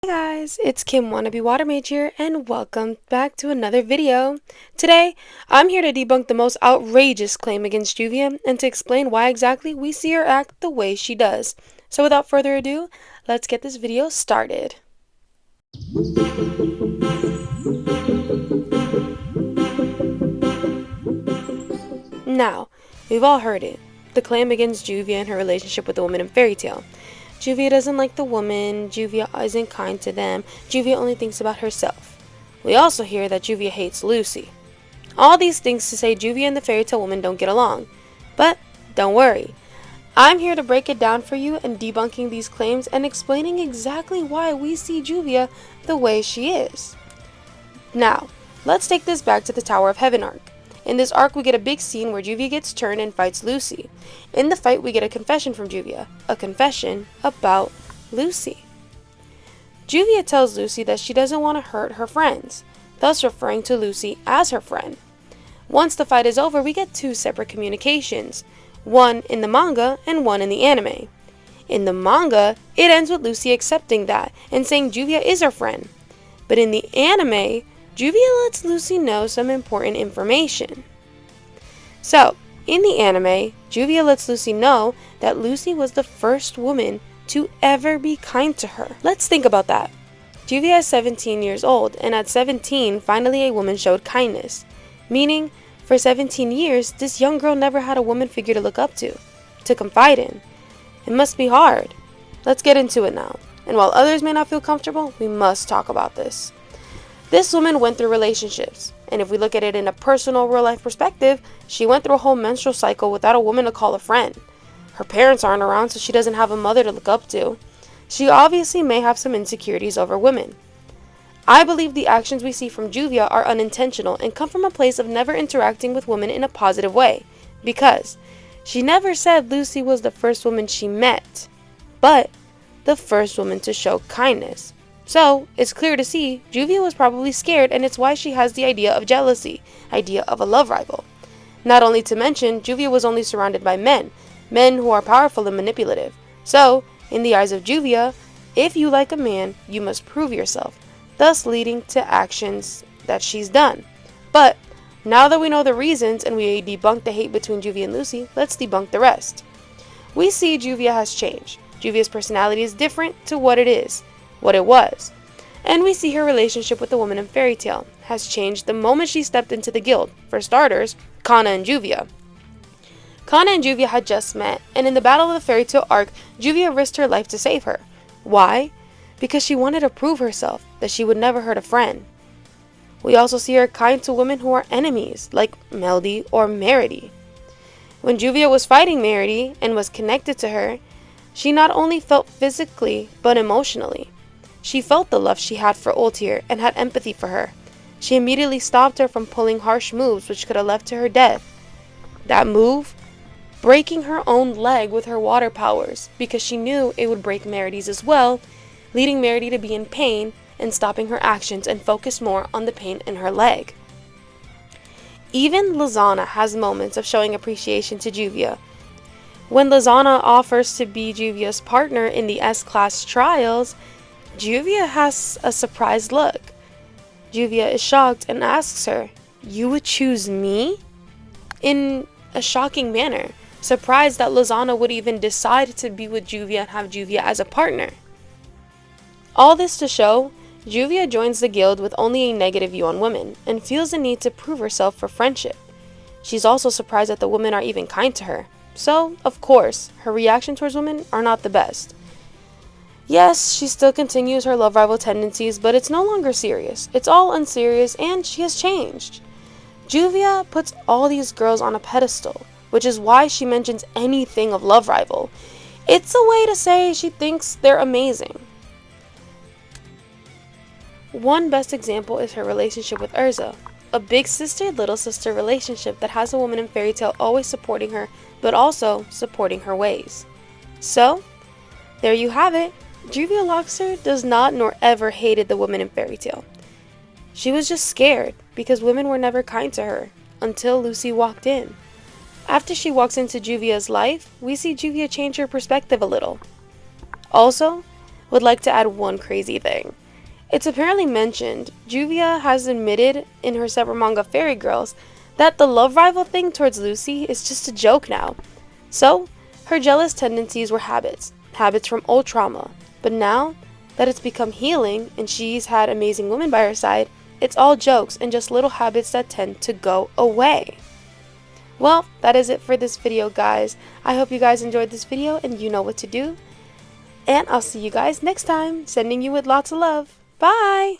Hey guys, it's Kim Wannabe Water Mage here, and welcome back to another video. Today, I'm here to debunk the most outrageous claim against Juvia and to explain why exactly we see her act the way she does. So without further ado, let's get this video started. Now, we've all heard it. The claim against Juvia and her relationship with the woman in Fairytail. Juvia doesn't like the woman, Juvia isn't kind to them, Juvia only thinks about herself. We also hear that Juvia hates Lucy. All these things to say Juvia and the Fairytale woman don't get along. But don't worry. I'm here to break it down for you and debunking these claims and explaining exactly why we see Juvia the way she is. Now, let's take this back to the Tower of Heaven arc. In this arc, we get a big scene where Juvia gets turned and fights Lucy. In the fight, we get a confession from Juvia. A confession about Lucy. Juvia tells Lucy that she doesn't want to hurt her friends, thus referring to Lucy as her friend. Once the fight is over, we get two separate communications, one in the manga and one in the anime. In the manga, it ends with Lucy accepting that and saying Juvia is her friend. But in the anime, Juvia lets Lucy know some important information. So, in the anime, Juvia lets Lucy know that Lucy was the first woman to ever be kind to her. Let's think about that. Juvia is 17 years old, and at 17, finally a woman showed kindness. Meaning, for 17 years, this young girl never had a woman figure to look up to confide in. It must be hard. Let's get into it now. And while others may not feel comfortable, we must talk about this. This woman went through relationships, and if we look at it in a personal real-life perspective, she went through a whole menstrual cycle without a woman to call a friend. Her parents aren't around, so she doesn't have a mother to look up to. She obviously may have some insecurities over women. I believe the actions we see from Juvia are unintentional and come from a place of never interacting with women in a positive way, because she never said Lucy was the first woman she met, but the first woman to show kindness. So, it's clear to see, Juvia was probably scared, and it's why she has the idea of jealousy, idea of a love rival. Not only to mention, Juvia was only surrounded by men who are powerful and manipulative. So, in the eyes of Juvia, if you like a man, you must prove yourself, thus leading to actions that she's done. But, now that we know the reasons and we debunk the hate between Juvia and Lucy, let's debunk the rest. We see Juvia has changed. Juvia's personality is different to what it was. And we see her relationship with the woman in Fairytail has changed the moment she stepped into the guild. For starters, Kana and Juvia. Kana and Juvia had just met, and in the Battle of the Fairytale arc, Juvia risked her life to save her. Why? Because she wanted to prove herself, that she would never hurt a friend. We also see her kind to women who are enemies, like Melody or Meredy. When Juvia was fighting Meredy and was connected to her, she not only felt physically, but emotionally. She felt the love she had for Ultir and had empathy for her. She immediately stopped her from pulling harsh moves which could have led to her death. That move? Breaking her own leg with her water powers, because she knew it would break Meredy's as well, leading Meredy to be in pain and stopping her actions and focus more on the pain in her leg. Even Lizana has moments of showing appreciation to Juvia. When Lizana offers to be Juvia's partner in the S-Class trials, Juvia has a surprised look. Juvia is shocked and asks her, "You would choose me?" In a shocking manner, surprised that Lizana would even decide to be with Juvia and have Juvia as a partner. All this to show, Juvia joins the guild with only a negative view on women, and feels the need to prove herself for friendship. She's also surprised that the women are even kind to her. So, of course, her reaction towards women are not the best. Yes, she still continues her love rival tendencies, but it's no longer serious. It's all unserious, and she has changed. Juvia puts all these girls on a pedestal, which is why she mentions anything of love rival. It's a way to say she thinks they're amazing. One best example is her relationship with Urza, a big sister, little sister relationship that has a woman in Fairytale always supporting her, but also supporting her ways. So, there you have it. Juvia Loxer does not nor ever hated the woman in Fairytale. She was just scared because women were never kind to her until Lucy walked in. After she walks into Juvia's life, we see Juvia change her perspective a little. Also, would like to add one crazy thing. It's apparently mentioned, Juvia has admitted in her separate manga Fairy Girls that the love rival thing towards Lucy is just a joke now. So, her jealous tendencies were habits from old trauma. But now that it's become healing and she's had amazing women by her side, it's all jokes and just little habits that tend to go away. Well, that is it for this video, guys. I hope you guys enjoyed this video and you know what to do. And I'll see you guys next time. Sending you with lots of love. Bye!